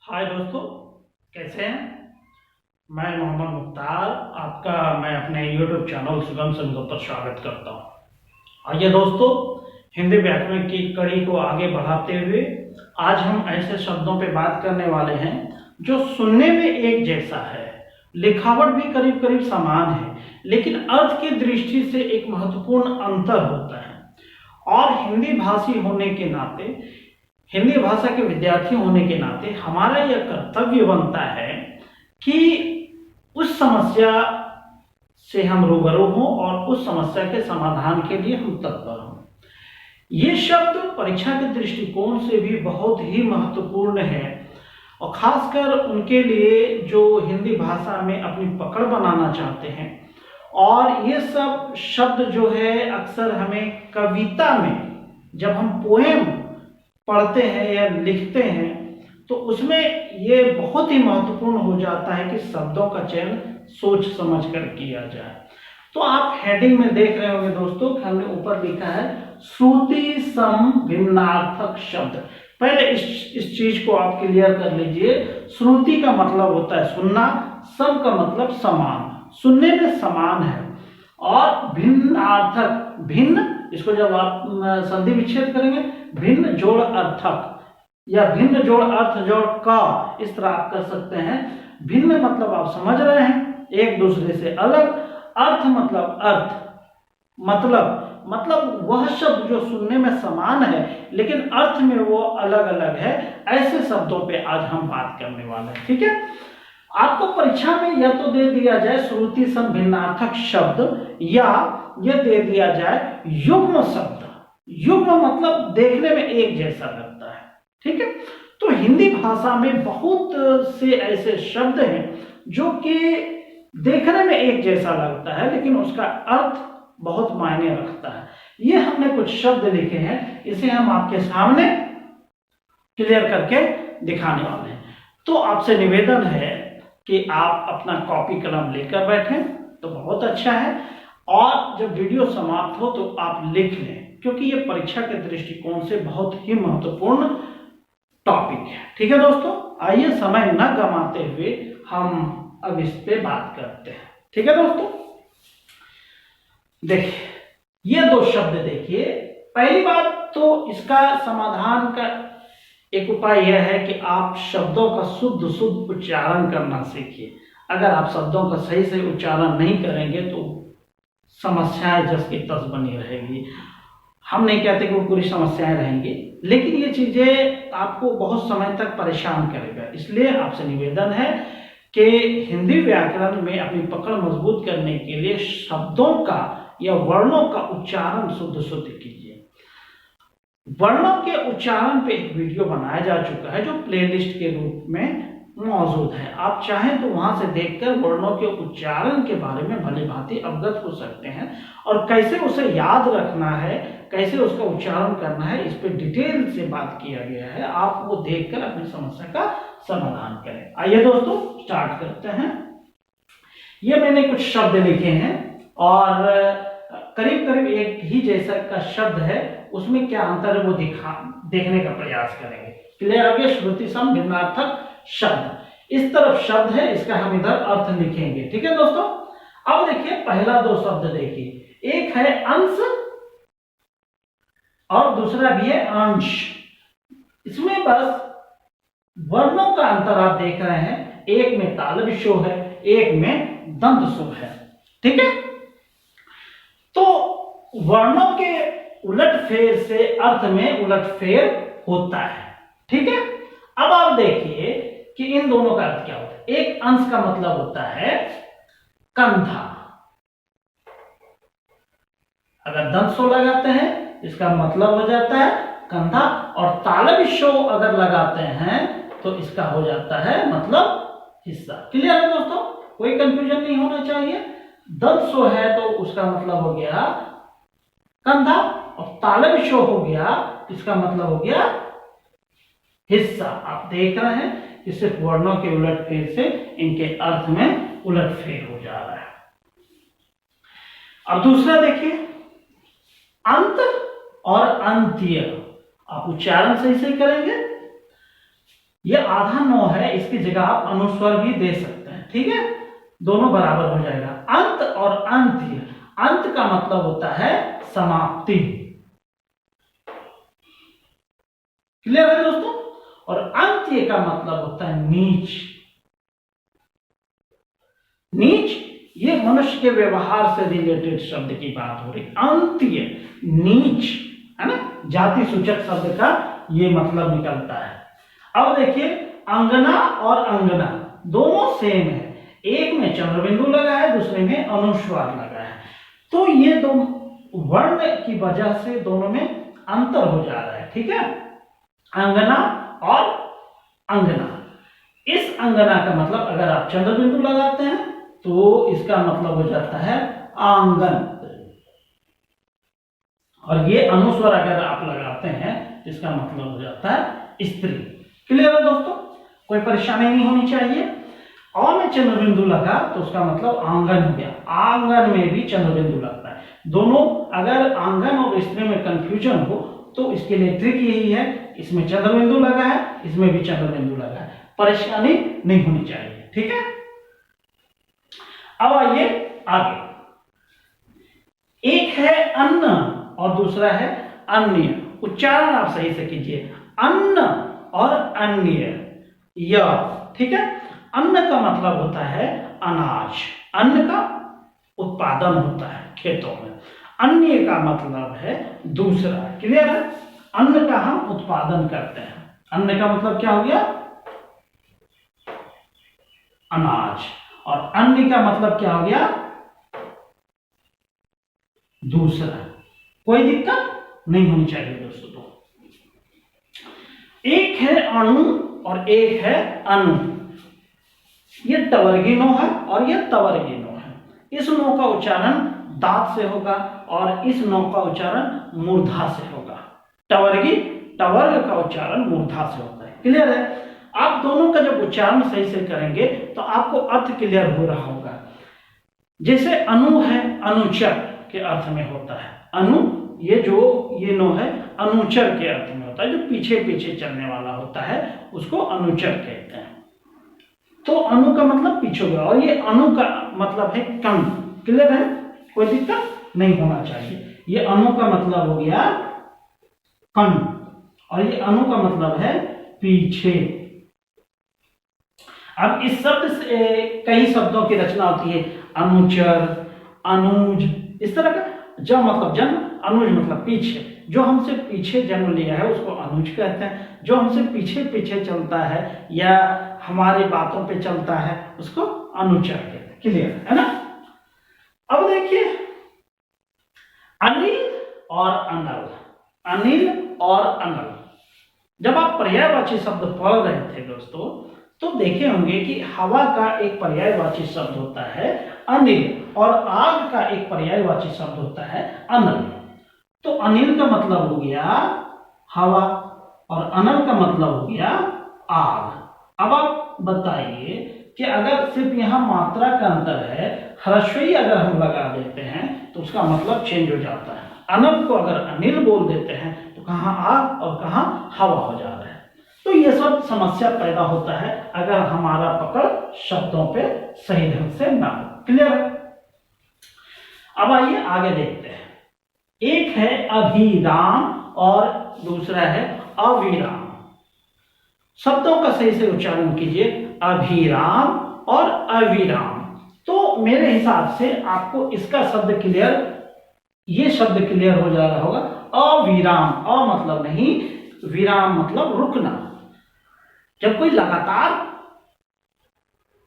हाय दोस्तों, कैसे हैं। मैं मोहम्मद मुख्तार आपका मैं अपने YouTube चैनल सुगम संगो पर स्वागत करता हूं। आइए दोस्तों, हिंदी व्याकरण की कड़ी को आगे बढ़ाते हुए आज हम ऐसे शब्दों पे बात करने वाले हैं जो सुनने में एक जैसा है, लिखावट भी करीब करीब समान है, लेकिन अर्थ की दृष्टि से एक महत्वपूर्ण अंतर होता है। और हिंदी भाषी होने के नाते, हिंदी भाषा के विद्यार्थी होने के नाते हमारा यह कर्तव्य बनता है कि उस समस्या से हम रूबरू हों और उस समस्या के समाधान के लिए हम तत्पर हों। ये शब्द परीक्षा के दृष्टिकोण से भी बहुत ही महत्वपूर्ण है और खासकर उनके लिए जो हिंदी भाषा में अपनी पकड़ बनाना चाहते हैं। और ये सब शब्द जो है अक्सर हमें कविता में, जब हम पोएम पढ़ते हैं या लिखते हैं, तो उसमें ये बहुत ही महत्वपूर्ण हो जाता है कि शब्दों का चयन सोच समझ कर किया जाए। तो आप हेडिंग में देख रहे होंगे दोस्तों कि हमने ऊपर लिखा है श्रुति सम भिन्नार्थक शब्द। पहले इस चीज को आप क्लियर कर लीजिए। श्रुति का मतलब होता है सुनना, सम का मतलब समान, सुनने में समान है। और भिन्नार्थक, भिन्न, इसको जब आप संधि विच्छेद करेंगे, भिन्न जोड़ अर्थक या भिन्न जोड़ अर्थ जोड़ का, इस तरह आप कर सकते हैं। भिन्न मतलब आप समझ रहे हैं, एक दूसरे से अलग। अर्थ मतलब अर्थ, मतलब वह शब्द जो सुनने में समान है लेकिन अर्थ में वो अलग अलग है। ऐसे शब्दों पे आज हम बात करने वाले हैं, ठीक है। आपको परीक्षा में या तो दे दिया जाए श्रुति सम भिन्नार्थक शब्द, या यह दे दिया जाए युग्म शब्द। युग्म मतलब देखने में एक जैसा लगता है, ठीक है। तो हिंदी भाषा में बहुत से ऐसे शब्द हैं जो कि देखने में एक जैसा लगता है लेकिन उसका अर्थ बहुत मायने रखता है। ये हमने कुछ शब्द लिखे हैं, इसे हम आपके सामने क्लियर करके दिखाने वाले हैं। तो आपसे निवेदन है कि आप अपना कॉपी कलम लेकर बैठें तो बहुत अच्छा है, और जब वीडियो समाप्त हो तो आप लिख लें, क्योंकि ये परीक्षा के दृष्टिकोण से बहुत ही महत्वपूर्ण टॉपिक है, ठीक है दोस्तों। आइए समय न गंवाते हुए हम अब इस पे बात करते हैं, ठीक है दोस्तों। देखिए, ये दो शब्द देखिए। पहली बात तो इसका समाधान का एक उपाय यह है कि आप शब्दों का शुद्ध शुद्ध उच्चारण करना सीखिए। अगर आप शब्दों का सही से उच्चारण नहीं करेंगे तो समस्याएं जस की तस बनी रहेगी। हम नहीं कहते कि वो पूरी समस्याएं रहेंगी, लेकिन ये चीजें आपको बहुत समय तक परेशान करेगा। इसलिए आपसे निवेदन है कि हिंदी व्याकरण में अपनी पकड़ मजबूत करने के लिए शब्दों का या वर्णों का उच्चारण शुद्ध शुद्ध कीजिए। वर्णों के उच्चारण पे एक वीडियो बनाया जा चुका है जो प्लेलिस्ट के रूप में मौजूद है। आप चाहें तो वहां से देखकर वर्णों के उच्चारण के बारे में भली भांति अवगत हो सकते हैं, और कैसे उसे याद रखना है, कैसे उसका उच्चारण करना है, इस पे डिटेल से बात किया गया है। आप वो देखकर अपनी समस्या का समाधान करें। आइए दोस्तों, स्टार्ट करते हैं। ये मैंने कुछ शब्द लिखे हैं और करीब करीब एक ही जैसा का शब्द है, उसमें क्या अंतर है वो देखने का प्रयास करेंगे। क्लियर हो गया? श्रुति सम भिन्नार्थक शब्द, इस तरफ शब्द है, इसका हम इधर अर्थ लिखेंगे, ठीक है दोस्तों। अब देखिए, पहला दो शब्द देखिए, एक है अंश और दूसरा भी है अंश। इसमें बस वर्णों का अंतर आप देख रहे हैं, एक में तालव्य शो है, एक में दंत शो है, ठीक है। तो वर्णों के उलटफेर से अर्थ में उलटफेर होता है, ठीक है। अब आप देखिए कि इन दोनों का अर्थ क्या होता है। एक अंश का मतलब होता है कंधा, अगर दंत शो लगाते हैं इसका मतलब हो जाता है कंधा, और तालव्य शो अगर लगाते हैं तो इसका हो जाता है मतलब हिस्सा। क्लियर है दोस्तों? कोई कंफ्यूजन नहीं होना चाहिए। दंत शो है तो उसका मतलब हो गया कंधा, और तालव्य शो हो गया, इसका मतलब हो गया हिस्सा। आप देख रहे हैं कि सिर्फ वर्णों के उलटफेर से इनके अर्थ में उलटफेर हो जा रहा है। अब दूसरा देखिए, अंत और अंत्य। आप उच्चारण सही से करेंगे ये आधा नौ है, इसकी जगह आप अनुस्वर भी दे सकते हैं, ठीक है, दोनों बराबर हो जाएगा। अंत और अंत्य, अंत का मतलब होता है समाप्ति, क्लियर है दोस्तों, और अंत्य का मतलब होता है नीच। नीच ये मनुष्य के व्यवहार से रिलेटेड शब्द की बात हो रही। अंत्य नीच है ना, जाति सूचक शब्द का ये मतलब निकलता है। अब देखिए अंगना और अंगना दोनों सेम है, एक में चंद्रबिंदु लगा है, दूसरे में अनुस्वार लगा है, तो ये दो वर्ण की वजह से दोनों में अंतर हो जा रहा है, ठीक है। अंगना और अंगना, इस अंगना का मतलब अगर आप चंद्रबिंदु लगाते हैं तो इसका मतलब हो जाता है आंगन, और ये अनुस्वर अगर आप लगाते हैं इसका मतलब हो जाता है स्त्री। क्लियर है दोस्तों, कोई परेशानी नहीं होनी चाहिए। और में चंद्रबिंदु लगा तो उसका मतलब आंगन हो गया, आंगन में भी चंद्रबिंदु लगता है। दोनों अगर आंगन और स्त्री में कंफ्यूजन हो तो इसके लिए ट्रिक यही है, इसमें चंद्रबिंदु लगा है, इसमें भी चंद्रबिंदु लगा है, परेशानी नहीं होनी चाहिए, ठीक है। अब आइए आगे, एक है अन्न और दूसरा है अन्य। उच्चारण आप सही से कीजिए, अन्न और अन्य, यह, ठीक है। अन्न का मतलब होता है अनाज, अन्न का उत्पादन होता है खेतों में, अन्य का मतलब है दूसरा, क्लियर है। अन्न का हम उत्पादन करते हैं, अन्न का मतलब क्या हो गया अनाज, और अन्य का मतलब क्या हो गया दूसरा। कोई दिक्कत नहीं होनी चाहिए दोस्तों। एक है अणु और एक है अणु, ये तवर्गी नो है और ये तवर्गी नो है। इस नो का उच्चारण दांत से होगा और इस नो का उच्चारण मूर्धा से होगा। टवर्गी, टवर्ग का उच्चारण मूर्धा से होता है, क्लियर है। आप दोनों का जब उच्चारण सही से करेंगे तो आपको अर्थ क्लियर हो रहा होगा। जैसे अनु है, अनुचर के अर्थ में होता है, अनु ये जो ये नो है अनुचर के अर्थ में होता है, जो पीछे पीछे चलने वाला होता है उसको अनुचर कहते हैं। तो अनु का मतलब पीछे गया, और ये अनु का मतलब है कम, क्लियर है, कोई दिक्कत नहीं होना चाहिए। ये अनु का मतलब हो गया कम और ये अनु का मतलब है पीछे। अब इस शब्द से कई शब्दों की रचना होती है, अनुचर, अनुज, इस तरह का। ज मतलब जन्म, अनुज मतलब पीछे, जो हमसे पीछे जन्म लिया है उसको अनुज कहते हैं, जो हमसे पीछे पीछे चलता है या हमारी बातों पे चलता है उसको अनुचर कहते हैं, क्लियर है ना। अब देखिए अनिल और अनल, अनिल और अनल, जब आप पर्यायवाची शब्द पढ़ रहे थे दोस्तों तो देखे होंगे कि हवा का एक पर्यायवाची शब्द होता है अनिल और आग का एक पर्यायवाची शब्द होता है अनल। तो अनिल का मतलब हो गया हवा और अनल का मतलब हो गया आग। अब आप बताइए कि अगर सिर्फ यहाँ मात्रा का अंतर है, ह्रस्वी अगर हम लगा देते हैं तो उसका मतलब चेंज हो जाता है। अनल को अगर अनिल बोल देते हैं तो कहाँ आग और कहाँ हवा हो जा रहा है। तो ये सब समस्या पैदा होता है अगर हमारा पकड़ शब्दों पे सही ढंग से ना हो, क्लियर है। अब आइए आगे देखते हैं, एक है अभिराम और दूसरा है अविराम। शब्दों का सही से उच्चारण कीजिए, अभिराम और अविराम। तो मेरे हिसाब से आपको इसका शब्द क्लियर, ये शब्द क्लियर हो जा रहा होगा, अविराम, अ मतलब नहीं, विराम मतलब रुकना। जब कोई लगातार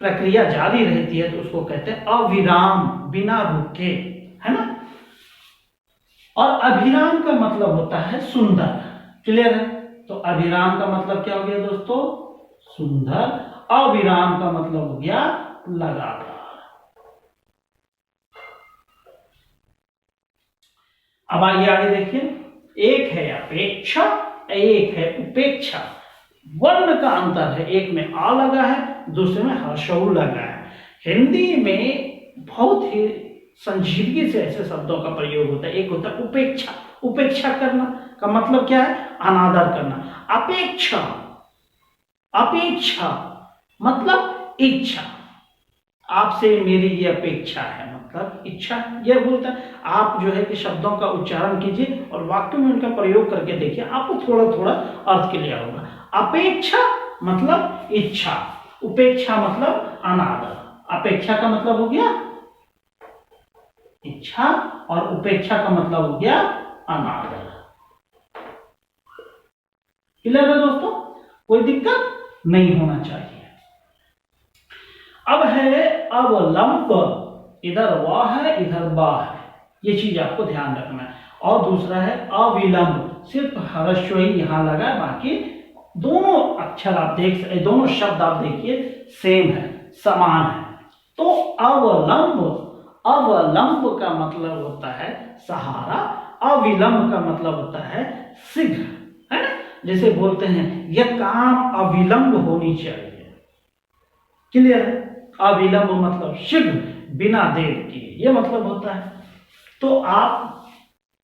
प्रक्रिया जारी रहती है तो उसको कहते हैं अविराम, बिना रुके, है ना। और अभिराम का मतलब होता है सुंदर, क्लियर है। तो अभिराम का मतलब क्या हो गया दोस्तों, सुंदर। अविराम का मतलब हो गया लगातार। अब आइए आगे देखिए, एक है अपेक्षा, एक है उपेक्षा। वर्ण का अंतर है, एक में आ लगा है, दूसरे में हर्षऊ लगा है। हिंदी में बहुत ही संजीदगी से ऐसे शब्दों का प्रयोग होता है। एक होता है उपेक्षा, उपेक्षा करना का मतलब क्या है, अनादर करना। अपेक्षा अपेक्षा मतलब इच्छा, आपसे मेरी ये अपेक्षा है मतलब इच्छा। यह बोलता है आप जो है कि शब्दों का उच्चारण कीजिए और वाक्य में उनका प्रयोग करके देखिए, आपको थोड़ा थोड़ा अर्थ क्लियर होगा। अपेक्षा मतलब इच्छा, उपेक्षा मतलब अनादर। अपेक्षा का मतलब हो गया इच्छा और उपेक्षा का मतलब हो गया अनादर। क्लियर है दोस्तों, कोई दिक्कत नहीं होना चाहिए। अब है अवलंब, इधर वाह है इधर बा है, ये चीज आपको ध्यान रखना है। और दूसरा है अविलंब, सिर्फ ह्रस्व ही यहां लगा है, बाकी दोनों अक्षर आप दोनों शब्द आप देखिए सेम है, समान है। तो अवलंब, अवलंब का मतलब होता है सहारा, अविलंब का मतलब होता है शीघ्र, है ना। जैसे बोलते हैं यह काम अविलंब होनी चाहिए। क्लियर है, अविलंब मतलब शीघ्र, बिना देर किए, यह मतलब होता है। तो आप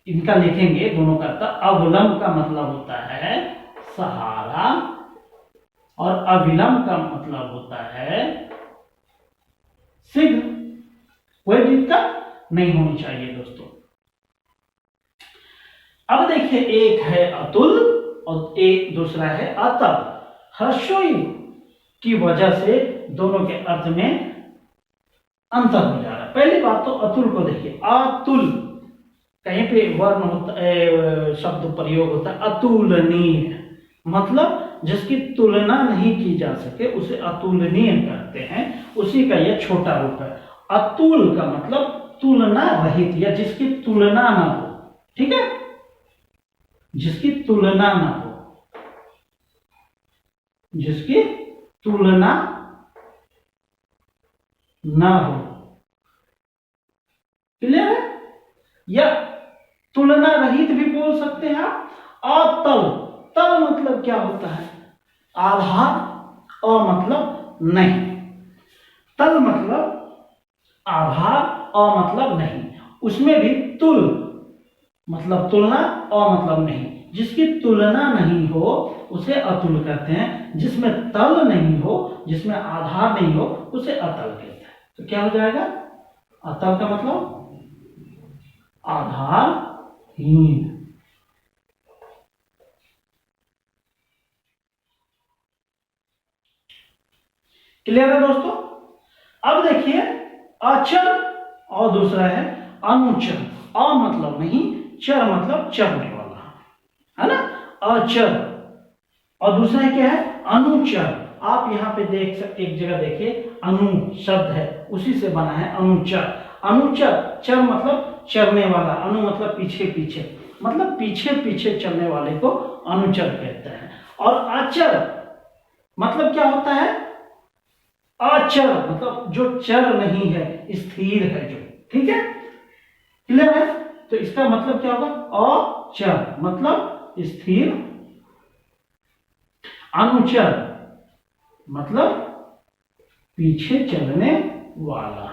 इनका लिखेंगे दोनों का अर्थ। अवलंब का मतलब होता है सहारा और अविलंब का मतलब होता है शीघ्र। कोई दिक्कत नहीं होनी चाहिए दोस्तों। अब देखिए एक है अतुल और एक दूसरा है अतल। ह्रस्व की वजह से दोनों के अर्थ में अंतर हो जा रहा है। पहली बात तो अतुल को देखिए, अतुल कहीं पे वर्ण होता है, शब्द प्रयोग होता है अतुलनीय, मतलब जिसकी तुलना नहीं की जा सके उसे अतुलनीय कहते हैं, उसी का यह छोटा रूप है। अतुल का मतलब तुलना रहित या जिसकी तुलना ना हो, ठीक है, जिसकी तुलना ना हो, जिसकी तुलना ना हो। क्लियर है, या तुलना रहित भी बोल सकते हैं आप। अतल, तल मतलब क्या होता है, आधार, अ मतलब नहीं, तल मतलब आधार, अ मतलब नहीं, उसमें भी तुल मतलब तुलना, अ मतलब नहीं, जिसकी तुलना नहीं हो उसे अतुल कहते हैं, जिसमें तल नहीं हो, जिसमें आधार नहीं हो उसे अतल कहते हैं। तो क्या हो जाएगा, अतल का मतलब आधारहीन। क्लियर है दोस्तों। अब देखिए अचर और दूसरा है अनुचर। अ मतलब नहीं, चर मतलब चरने वाला, है ना, अचर। और दूसरा है क्या है, अनुचर। आप यहाँ पे एक जगह देखिए अनु शब्द है, उसी से बना है अनुचर। अनुचर, चर मतलब चरने वाला, अनु मतलब पीछे पीछे, मतलब पीछे पीछे चलने वाले को अनुचर कहते हैं। और अचर मतलब क्या होता है, अचर मतलब जो चर नहीं है, स्थिर है जो, ठीक है। क्लियर है, तो इसका मतलब क्या होगा, अचर मतलब स्थिर, अनुचर मतलब पीछे चलने वाला।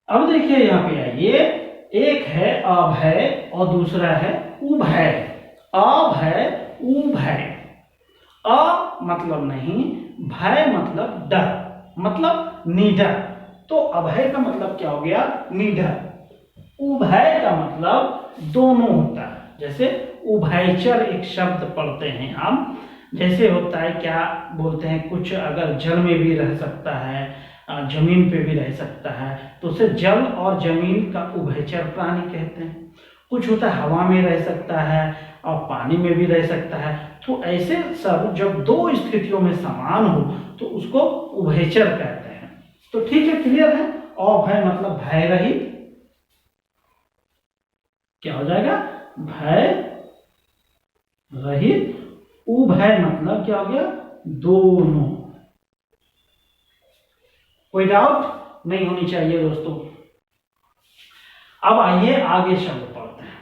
अब देखिए यहां पे आइए, एक है अभय और दूसरा है उभय। अभय उभय, अ मतलब नहीं, भय मतलब डर, मतलब निडर। तो अभय का मतलब क्या हो गया, निडर। उभय का मतलब दोनों होता है, जैसे उभयचर एक शब्द पढ़ते हैं हम, जैसे होता है क्या बोलते हैं, कुछ अगर जल में भी रह सकता है, जमीन पे भी रह सकता है, तो उसे जल और जमीन का उभयचर प्राणी कहते हैं। कुछ होता है हवा में रह सकता है और पानी में भी रह सकता है। तो ऐसे सब जब दो स्थितियों में समान हो तो उसको उभयचर कहते हैं। तो ठीक है, क्लियर है। अभय मतलब भय रहित, क्या हो जाएगा, भय रहित। उभय मतलब क्या हो गया, दोनों। कोई डाउट नहीं होनी चाहिए दोस्तों। अब आइए आगे शब्द पढ़ते हैं।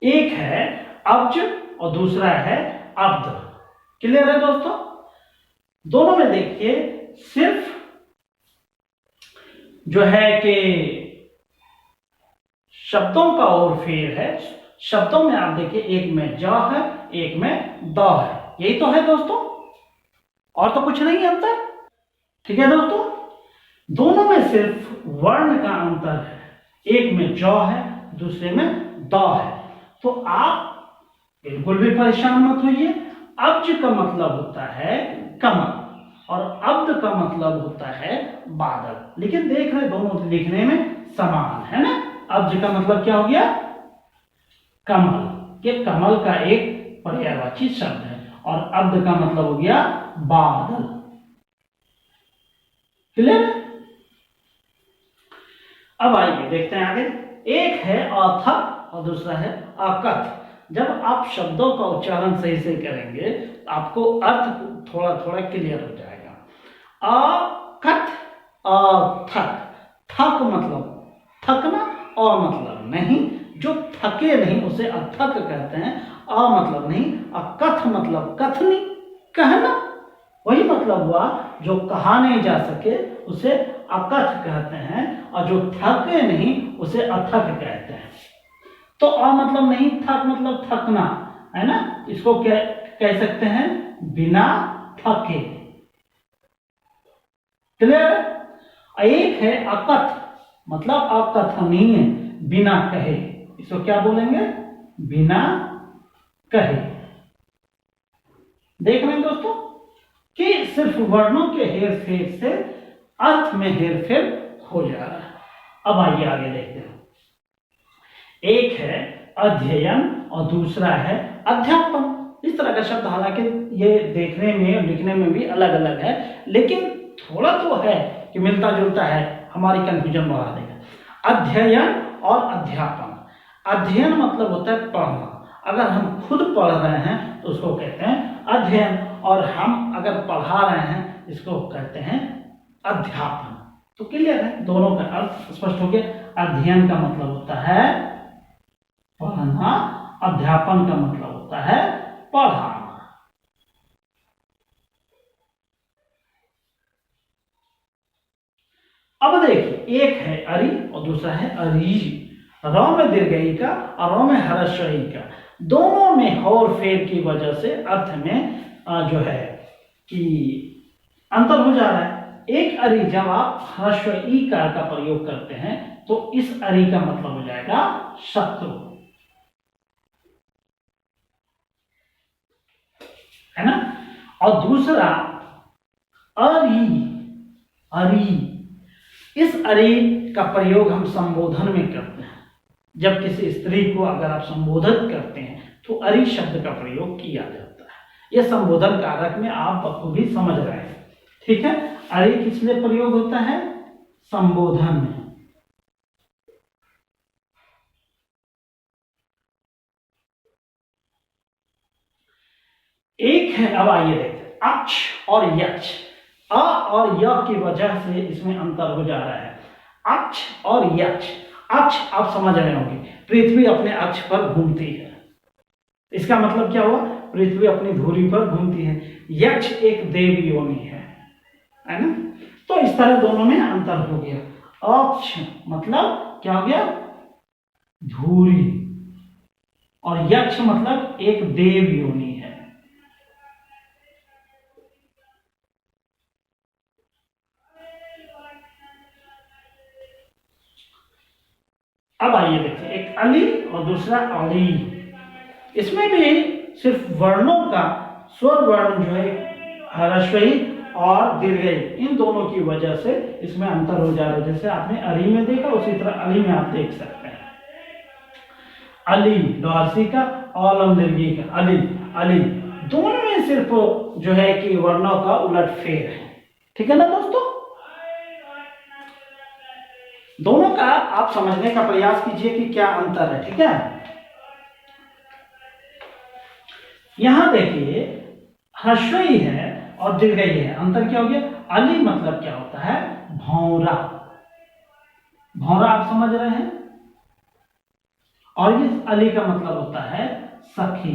एक है अब्ज और दूसरा है अब्द। क्लियर है दोस्तों। दोनों में देखिए सिर्फ जो है कि शब्दों का और फेर है। शब्दों में आप देखिए, एक में ज है, एक में द है, यही तो है दोस्तों, और तो कुछ नहीं है अंतर। ठीक है दोस्तों, दोनों में सिर्फ वर्ण का अंतर है, एक में ज है, दूसरे में द है। तो आप बिल्कुल भी परेशान मत होइए। अब्ज का मतलब होता है कमल और अब्द का मतलब होता है बादल, लेकिन देख रहे दोनों लिखने में समान है ना। अब्ज का मतलब क्या हो गया? कमल। ये कमल का एक पर्यायवाची शब्द है, और अब्द का मतलब हो गया बादल। क्लियर? अब आइए देखते हैं आगे। एक है अथक और दूसरा है अकथ। जब आप शब्दों का उच्चारण सही से करेंगे तो आपको अर्थ थोड़ा थोड़ा क्लियर हो जाएगा। अकथ, अथक। थक मतलब थकना, अ मतलब नहीं, जो थके नहीं उसे अथक कहते हैं। अ मतलब नहीं, अकथ मतलब कथनी, कहना, वही मतलब हुआ। जो कहा नहीं जा सके उसे अकथ कहते हैं, और जो थके नहीं उसे अथक कहते हैं। तो अ मतलब नहीं, थक मतलब थकना, है ना। इसको क्या कह सकते हैं? बिना थके। क्लियर? एक है अकथ, मतलब अकथनीय, बिना कहे। इसको क्या बोलेंगे? बिना कहे। देख रहे हैं दोस्तों कि सिर्फ वर्णों के हेरफेर से अर्थ में हेरफेर हो जा रहा है। अब आइए आगे देखते हैं। एक है अध्ययन और दूसरा है अध्यापन। इस तरह का शब्द हालांकि ये देखने में और लिखने में भी अलग अलग है, लेकिन थोड़ा तो है कि मिलता जुलता है, हमारी कंफ्यूजन बढ़ा देगा। अध्ययन और अध्यापन। अध्ययन मतलब होता है पढ़ना। अगर हम खुद पढ़ रहे हैं तो उसको कहते हैं अध्ययन, और हम अगर पढ़ा रहे हैं इसको कहते हैं अध्यापन। तो क्लियर है, दोनों का अर्थ स्पष्ट हो गया। अध्ययन का मतलब होता है पढ़ना, अध्यापन का मतलब होता है पढ़ाना। अब देखिए, एक है अरि और दूसरा है अरीज। र में दीर्घई का और र में हर्षई का, दोनों में हौर फेर की वजह से अर्थ में जो है कि अंतर हो जा रहा है। एक अरि जब आप ह्रस्व ई कार का प्रयोग करते हैं तो इस अरि का मतलब हो जाएगा शत्रु, है ना। और दूसरा अरि, अरि, इस अरि का प्रयोग हम संबोधन में करते हैं। जब किसी स्त्री को अगर आप संबोधित करते हैं तो अरि शब्द का प्रयोग किया जाता है। यह संबोधन कारक में आप बखूबी समझ रहे हैं, ठीक है। अरि किस लिए प्रयोग होता है? संबोधन में। एक है, अब आइए देखते हैं, अक्ष और यक्ष। अ और य की वजह से इसमें अंतर हो जा रहा है। अक्ष और यक्ष। अक्ष आप समझ रहे होंगे, पृथ्वी अपने अक्ष पर घूमती है, इसका मतलब क्या हुआ? पृथ्वी अपनी धुरी पर घूमती है। यक्ष एक देव योनि है ना। तो इस तरह दोनों में अंतर हो गया। अक्ष मतलब क्या हो गया? धुरी, और यक्ष मतलब एक देव योनि है। अब आइए देखिए, एक अली और दूसरा अली। इसमें भी सिर्फ वर्णों का, स्वर वर्ण जो है ह्रस्वई और दीर्घई, इन दोनों की वजह से इसमें अंतर हो जा रहा है। जैसे आपने अरी में देखा उसी तरह अली में आप देख सकते हैं। अली द्वारसी का, औलम दीर्घी का, अली, अली, दोनों में सिर्फ जो है कि वर्णों का उलटफेर है। ठीक है ना दोस्तों, दोनों का आप समझने का प्रयास कीजिए कि क्या अंतर है। ठीक है, यहां देखिए ह्रस्वई है और दीर्घई है, अंतर क्या हो गया? अली मतलब क्या होता है? भौरा, भौरा आप समझ रहे हैं। और इस अली का मतलब होता है सखी।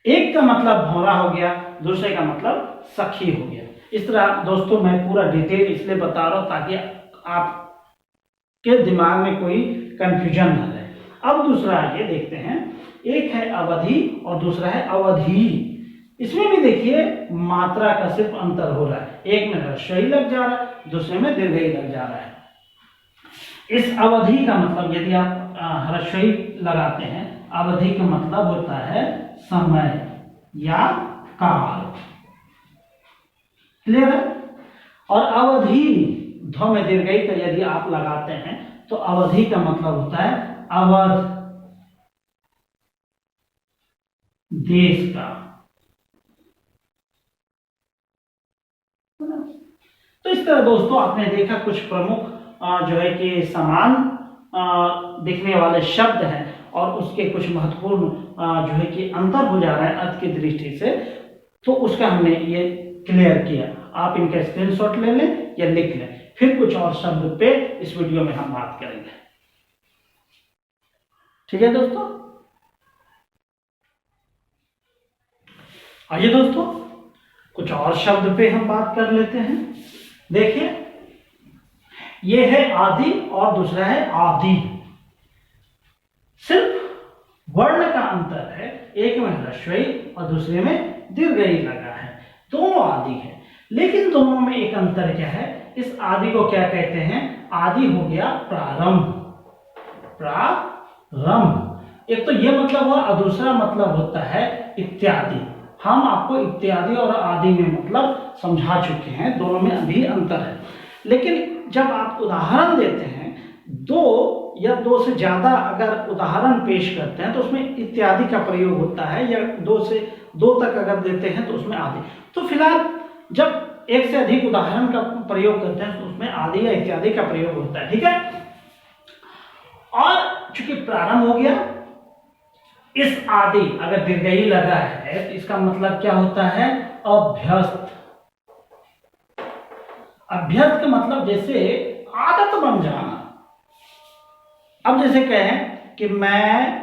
एक का मतलब भौरा हो गया, दूसरे का मतलब सखी हो गया। इस तरह दोस्तों मैं पूरा डिटेल इसलिए बता रहा हूं ताकि आपके दिमाग में कोई कंफ्यूजन न रहे। अब दूसरा आइए देखते हैं, एक है अवधि और दूसरा है अवधि। इसमें भी देखिए मात्रा का सिर्फ अंतर हो रहा है, एक में ह्रस्वई लग जा रहा है, दूसरे में दीर्घई लग जा रहा है। इस अवधि का मतलब यदि आप ह्रस्वई लगाते हैं, अवधि का मतलब होता है समय या काल। क्लियर है? और अवधि ध्व में दीर्घई का यदि आप लगाते हैं तो अवधि का मतलब होता है अवध, देश का। तो इस तरह दोस्तों आपने देखा कुछ प्रमुख जो है कि समान दिखने वाले शब्द हैं और उसके कुछ महत्वपूर्ण जो है कि अंतर हो जा रहा है अर्थ की दृष्टि से, तो उसका हमने ये क्लियर किया। आप इनका स्क्रीनशॉट ले लें या लिख लें, फिर कुछ और शब्द पे इस वीडियो में हम बात करेंगे। ठीक है दोस्तों, आइए दोस्तों कुछ और शब्द पे हम बात कर लेते हैं। देखिए ये है आदि और दूसरा है आदि। सिर्फ वर्ण का अंतर है, एक में ह्रस्वई और दूसरे में दीर्घई लगा है, दोनों आदि है। लेकिन दोनों में एक अंतर क्या है, इस आदि को क्या कहते हैं, आदि हो गया प्रारंभ। प्रारंभ एक तो ये मतलब हुआ और दूसरा मतलब होता है इत्यादि। हम आपको इत्यादि और आदि में मतलब समझा चुके हैं, दोनों में अभी अंतर है। लेकिन जब आप उदाहरण देते हैं, दो या दो से ज्यादा अगर उदाहरण पेश करते हैं तो उसमें इत्यादि का प्रयोग होता है, या दो तक अगर देते हैं तो उसमें आदि। तो फिलहाल जब एक से अधिक उदाहरण का प्रयोग करते हैं तो उसमें आदि या इत्यादि का प्रयोग होता है। ठीक है, और चूंकि प्रारंभ हो गया, इस आदि अगर दीर्घई लगा है तो इसका मतलब क्या होता है, अभ्यस्त। अभ्यस्त का मतलब जैसे आदत बन जाना। अब जैसे कहें कि मैं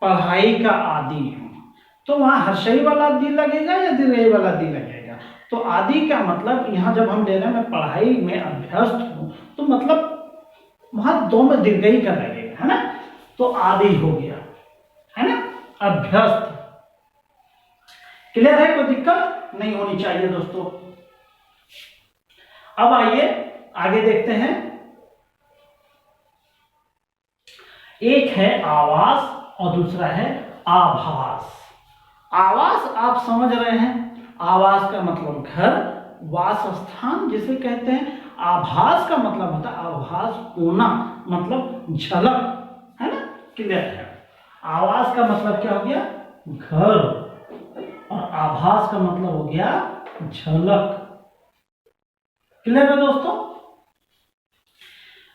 पढ़ाई का आदी हूं, तो वहां ह्रस्वई वाला दी लगेगा या दीर्घई वाला दी लगेगा। तो आदि का मतलब यहां जब हम ले रहे हैं मैं पढ़ाई में अभ्यस्त हूं, तो मतलब वहां दो में दीर्घई का लगेगा, है ना। तो आदि हो गया, है ना, अभ्यस्त। क्लियर है, कोई दिक्कत नहीं होनी चाहिए दोस्तों। अब आइए आगे देखते हैं, एक है आवास और दूसरा है आभास। आवास आप समझ रहे हैं, आवास का मतलब घर, वास स्थान जिसे कहते हैं। आभास का मतलब होता है आभास होना, मतलब झलक, है ना। क्लियर है, आवास का मतलब क्या हो गया, घर, और आभास का मतलब हो गया झलक। क्लियर है दोस्तों।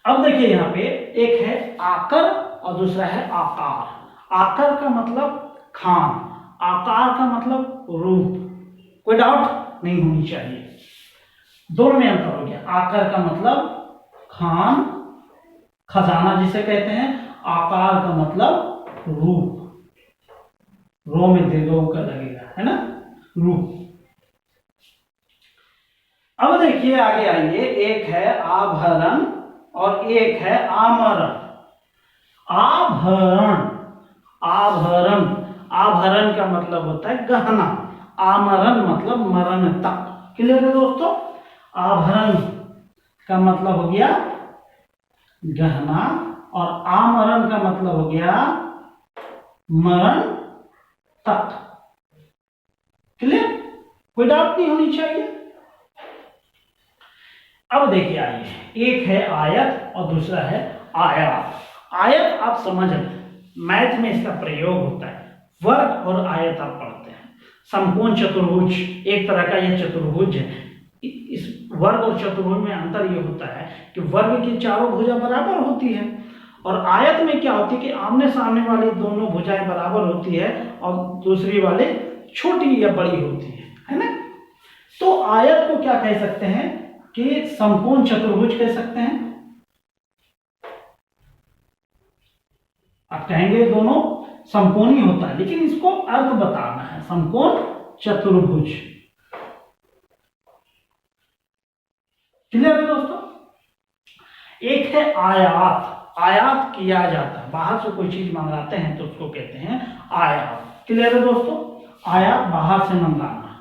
अब देखिए यहां पे एक है आकर और दूसरा है आकार। आकर का मतलब खान, आकार का मतलब रूप। कोई डाउट नहीं होनी चाहिए, दोनों में अंतर हो गया। आकर का मतलब खान, खजाना जिसे कहते हैं। आकार का मतलब रूप, रो में दीर्घ का लगेगा, है ना, रूप। अब देखिए आगे आइए, एक है आभरण और एक है आमरण। आभरण, आभरण, आभरण का मतलब होता है गहना, आमरण मतलब मरण तक। क्लियर है दोस्तों। आभरण का मतलब हो गया गहना और आमरण का मतलब हो गया मरण तक। क्लियर, कोई डाउट नहीं होनी चाहिए। अब देखिए आइए, एक है आयत और दूसरा है आयात। आयत आप समझ रहे हैं, मैथ में इसका प्रयोग होता है। वर्ग और आयत आप पढ़ते हैं। समकोण चतुर्भुज एक तरह का यह चतुर्भुज है। इस वर्ग और चतुर्भुज में अंतर यह होता है कि वर्ग की चारों भुजा बराबर होती है, और आयत में क्या होती है कि आमने सामने वाली दोनों भुजाएं बराबर होती है और दूसरी वाले छोटी या बड़ी होती है ना। तो आयत को क्या कह सकते हैं कि समकोण चतुर्भुज कह सकते हैं। आप कहेंगे दोनों समकोणी होता है, लेकिन इसको अर्थ बताना है, समकोण चतुर्भुज। क्लियर है दोस्तों। एक है आयात, आयात किया जाता है, बाहर से कोई चीज मंगाते हैं तो उसको कहते हैं आयात। क्लियर है दोस्तों, आयात बाहर से मंगाना,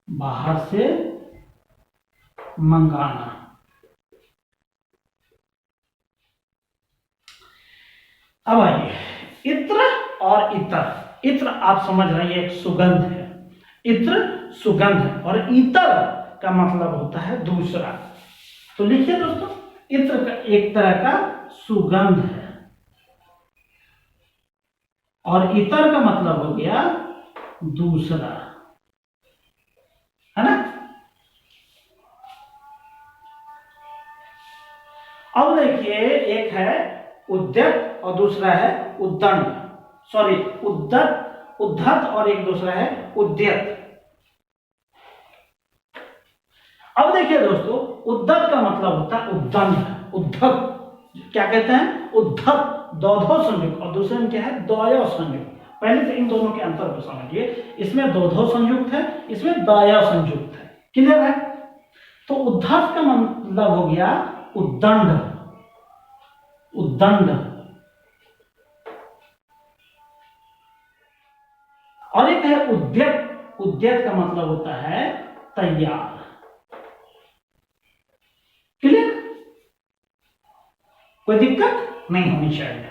बाहर से मंगाना। अब आइए इत्र और इतर। इत्र आप समझ रहे हैं एक सुगंध है, इत्र सुगंध है, और इतर का मतलब होता है दूसरा। तो लिखिए दोस्तों, इत्र का एक तरह का सुगंध है और इतर का मतलब हो गया दूसरा, है ना। अब देखिए एक है उद्यत और दूसरा है उद्दंड, सॉरी उद्धत, उद्धत और एक दूसरा है उद्यत। अब देखिए दोस्तों, उद्धत का मतलब होता है उद्दंड, उद्धत क्या कहते हैं, उद्धत दौधो संयुक्त, और दूसरे में क्या है दयो संयुक्त। पहले तो इन दोनों के अंतर को समझिए, इसमें दौधो संयुक्त है, इसमें दया संयुक्त है। क्लियर है। तो उद्धत का मतलब हो गया उद्दंड, उद्दंड, और एक है उद्यत, उद्यत का मतलब होता है तैयार। क्लियर, कोई दिक्कत नहीं होनी चाहिए।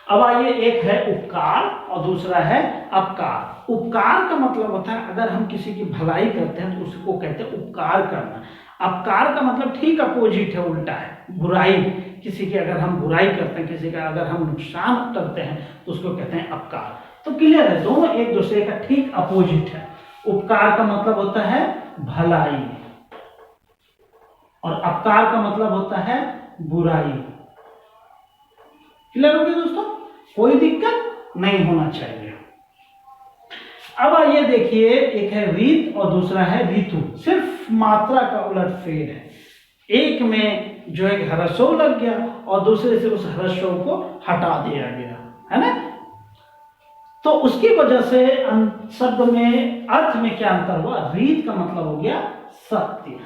अब आइए एक है उपकार और दूसरा है अपकार। उपकार का मतलब होता है अगर हम किसी की भलाई करते हैं तो उसको कहते हैं उपकार करना। अपकार का मतलब ठीक अपोजिट है, उल्टा है, बुराई। किसी की अगर हम बुराई करते हैं, किसी का अगर हम नुकसान करते हैं तो उसको कहते हैं अपकार। तो क्लियर है, दोनों एक दूसरे का ठीक अपोजिट है। उपकार का मतलब होता है भलाई और अपकार का मतलब होता है बुराई। क्लियर हो गया दोस्तों, कोई दिक्कत नहीं होना चाहिए। अब आइए देखिए, एक है रीत और दूसरा है ऋतु, सिर्फ मात्रा का उलटफेर है। एक में जो एक ह्रस्व लग गया और दूसरे से उस ह्रस्व को हटा दिया गया, है ना। तो उसकी वजह से शब्द में अर्थ में क्या अंतर हुआ, रीत का मतलब हो गया सत्य,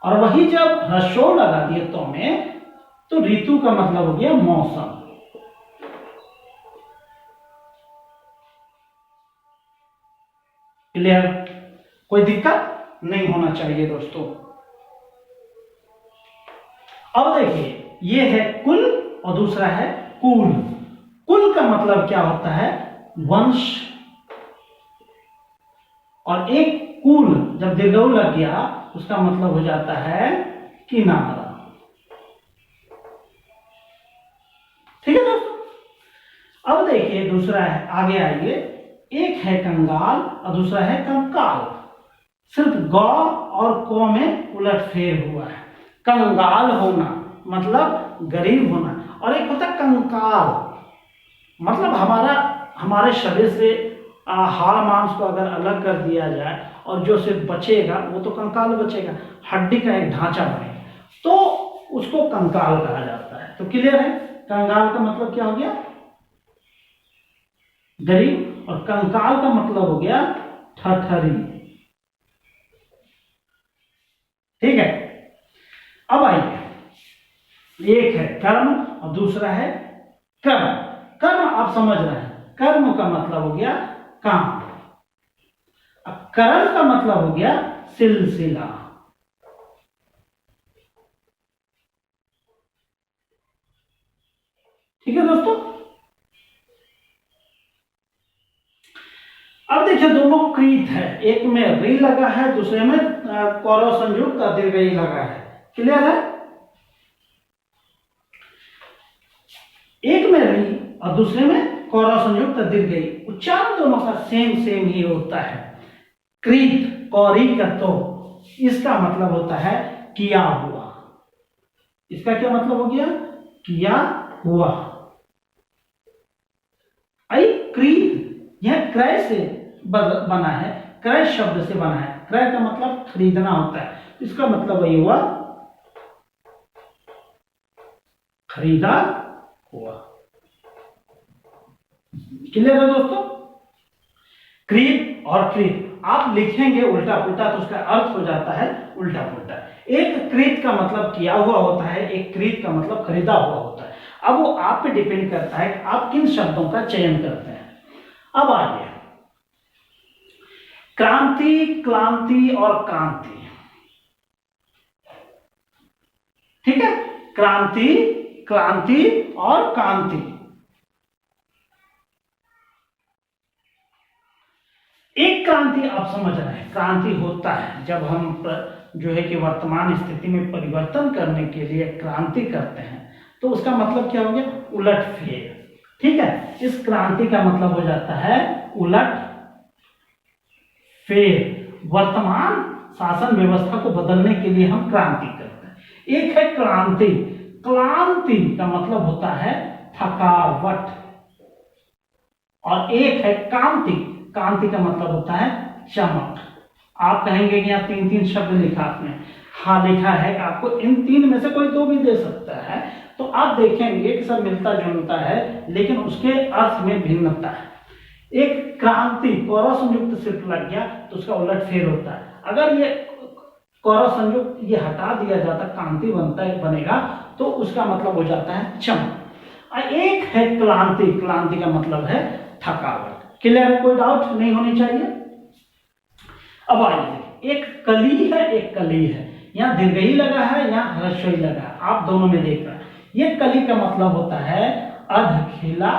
और वही जब ह्रस्व लगा दिए तो में, तो ऋतु का मतलब हो गया मौसम। क्लियर, कोई दिक्कत नहीं होना चाहिए दोस्तों। अब देखिए ये है कुल और दूसरा है कुल। कुल का मतलब क्या होता है, वंश, और एक कुल जब दीर्घऊ लग गया उसका मतलब हो जाता है किनारा। ठीक है दोस्तों। अब देखिए दूसरा है, आगे आइए, एक है कंगाल और दूसरा है कंकाल। सिर्फ ग और को में उलटफेर हुआ है। कंगाल होना मतलब गरीब होना, और एक होता है कंकाल, मतलब हमारे शरीर से हाड़ मांस को अगर अलग कर दिया जाए और जो सिर्फ बचेगा वो तो कंकाल बचेगा, हड्डी का एक ढांचा बनेगा, तो उसको कंकाल कहा जाता है। तो क्लियर है, कंगाल का मतलब क्या हो गया, गरीब, और कंकाल का मतलब हो गया ठठरी। ठीक है। अब आइए, एक है कर्म और दूसरा है कर्म। कर्म आप समझ रहे हैं, कर्म का मतलब हो गया काम, अब कर्म का मतलब हो गया सिलसिला। ठीक है दोस्तों। अब देखिए दोनों कृत है, एक में री लगा है, दूसरे में कौरव संयुक्त दीर्घई लगा है। क्लियर है, एक में री और दूसरे में कौरव संयुक्त दीर्घई, उच्चारण दोनों का सेम ही होता है। कृत कौरी का तो इसका मतलब होता है किया हुआ, इसका क्या मतलब हो गया, किया हुआ। आई कृत यह क्रय से बना है, क्रय शब्द से बना है, क्रय का मतलब खरीदना होता है, इसका मतलब वही हुआ खरीदा हुआ। क्लियर है दोस्तों। कृत और कृत आप लिखेंगे उल्टा पुल्टा तो उसका अर्थ हो जाता है उल्टा पुल्टा। एक कृत का मतलब किया हुआ होता है, एक कृत का मतलब खरीदा हुआ होता है। अब वो आप पे डिपेंड करता है कि आप किन शब्दों का चयन करते हैं। अब आइए, क्रांति, क्लांति और क्रांति, ठीक है, क्रांति, क्लांति और क्रांति। एक क्रांति आप समझ रहे हैं, क्रांति होता है जब हम जो है कि वर्तमान स्थिति में परिवर्तन करने के लिए क्रांति करते हैं, तो उसका मतलब क्या हो गया, उलटफेर, ठीक है। इस क्रांति का मतलब हो जाता है उलट फेर, वर्तमान शासन व्यवस्था को बदलने के लिए हम क्रांति करते हैं। एक है क्लांति, क्लांति का मतलब होता है थकावट, और एक है कांति, कांति का मतलब होता है चमक। आप कहेंगे कि यहाँ तीन तीन शब्द लिखा आपने, हाँ लिखा है, कि आपको इन तीन में से कोई दो भी दे सकता है, तो आप देखेंगे कि सब मिलता जुलता है लेकिन उसके अर्थ में भिन्नता है। एक क्रांति कौरव संयुक्त सिर्फ लग गया तो उसका उलट फेर होता है। अगर ये कौरव संयुक्त ये हटा दिया जाता, क्रांति बनेगा तो उसका मतलब हो जाता है चमक। एक है क्लांति, क्लांति का मतलब है थकावट। क्लियर, कोई डाउट नहीं होनी चाहिए। अब आइए, एक कली है, एक कली है, यहाँ दीर्घई लगा है, यहाँ ह्रस्वई लगा है, आप दोनों में देख रहे हैं। ये कली का मतलब होता है अध खिला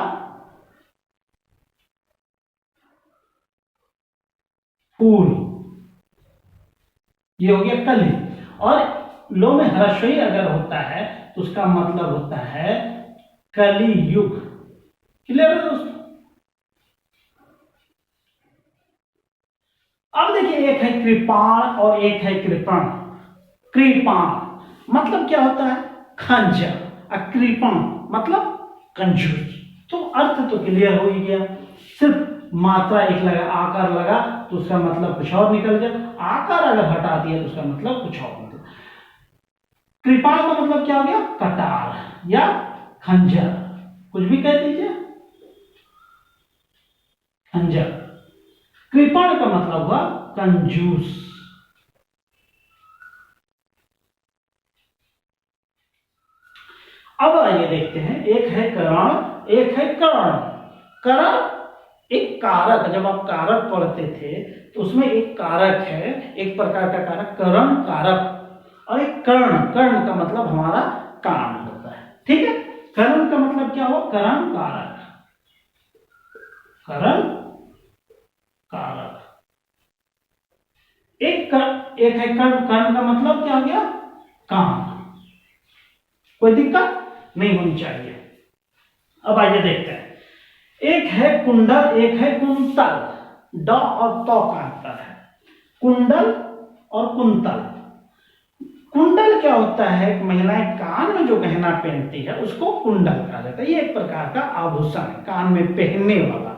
फूल, ये हो गया कली। और लो में ह्रस्वई अगर होता है तो उसका मतलब होता है कलियुग। क्लियर है दोस्तों। अब देखिए, एक है कृपाण और एक है कृपण। कृपाण मतलब क्या होता है, खंजर, और कृपण मतलब कंजूस। तो अर्थ तो क्लियर हो ही गया, सिर्फ मात्रा एक लगा, आकार लगा तो उसका मतलब कुछ और निकल गया, आकार अगर हटा दिया तो उसका मतलब कुछ और निकल। कृपाण का मतलब क्या हो गया, कटार या खंजर, कुछ भी कह दीजिए, खंजर। कृपण का मतलब हुआ कंजूस। अब आइए देखते हैं, एक है करण, एक है करण। करण एक कारक, जब आप कारक पढ़ते थे तो उसमें एक कारक है, एक प्रकार का कारक करण कारक, और एक कर्ण, कर्ण का मतलब हमारा कान होता है, ठीक है। करण का मतलब क्या हुआ, करण कारक, करण कारक। एक है कर्ण, कर्ण का मतलब क्या हो गया, कान। कोई दिक्कत नहीं होनी चाहिए। अब आइए देखते हैं, एक है कुंडल, एक है कुंतल। ड और त का अंतर है, कुंडल और कुंतल। कुंडल क्या होता है, महिलाएं कान में जो गहना पहनती है उसको कुंडल कहा जाता है, ये एक प्रकार का आभूषण है कान में पहनने वाला।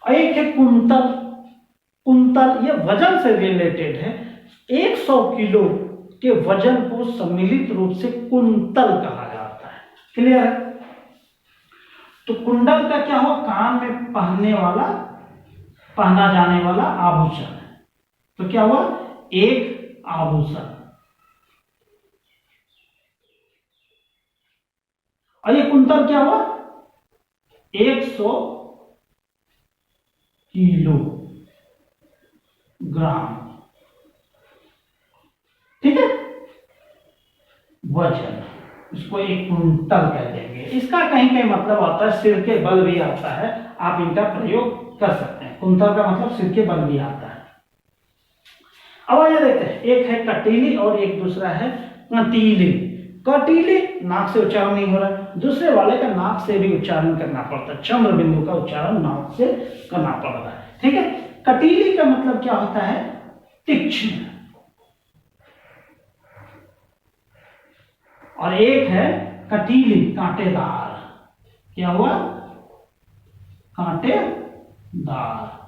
और एक है कुंतल, कुंतल ये वजन से रिलेटेड है, 100 किलो के वजन को सम्मिलित रूप से कुंतल कहा जाता है। क्लियर है। तो कुंडल का क्या हुआ, कान में पहना जाने वाला आभूषण है, तो क्या हुआ, एक आभूषण। और ये कुंतल क्या हुआ, 100 किलो ग्राम, ठीक है, वजन, इसको एक कुंतल कह देंगे। इसका कहीं कहीं मतलब आता है सिर के बल भी आता है, आप इनका प्रयोग कर सकते हैं। कुंतल का मतलब सिर के बल भी आता है। अब आइए देखते हैं, एक है कटीली और एक दूसरा है कटीली। कटीली नाक से उच्चारण नहीं हो रहा है, दूसरे वाले का नाक से भी उच्चारण करना पड़ता है, चंद्र बिंदु का उच्चारण नाक से करना पड़ रहा है, ठीक है। कटीली का मतलब क्या होता है, तीक्ष्ण। और एक है कटीली, कांटेदार। क्या हुआ, कांटेदार,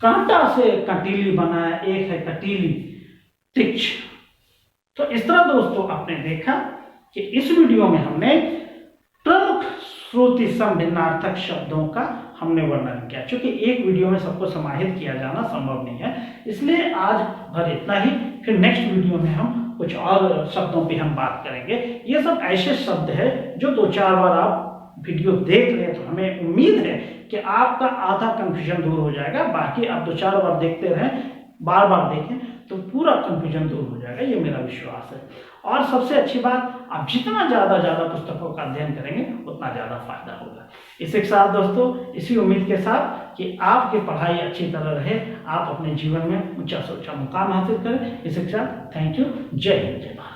कांटा से कटीली बना है, एक है कटीली, तीक्ष्ण। तो इस तरह दोस्तों आपने देखा कि इस वीडियो में हमने प्रमुख श्रुति सम भिन्नार्थक शब्दों का हमने वर्णन किया। क्योंकि एक वीडियो में सबको समाहित किया जाना संभव नहीं है, इसलिए आज भर इतना ही। फिर नेक्स्ट वीडियो में हम कुछ और शब्दों पे हम बात करेंगे। ये सब ऐसे शब्द है जो 2-4 बार आप वीडियो देख लें तो हमें उम्मीद है कि आपका आधा कंफ्यूजन दूर हो जाएगा। बाकी आप 2-4 बार देखते रहें, बार बार देखें तो पूरा कंफ्यूजन दूर हो जाएगा, ये मेरा विश्वास है। और सबसे अच्छी बात, आप जितना ज़्यादा पुस्तकों का अध्ययन करेंगे उतना ज़्यादा फायदा होगा। इसी के साथ दोस्तों, इसी उम्मीद के साथ कि आपकी पढ़ाई अच्छी तरह रहे, आप अपने जीवन में ऊंचा से ऊंचा मुकाम हासिल करें, इसी के साथ थैंक यू। जय हिंद, जय भारत।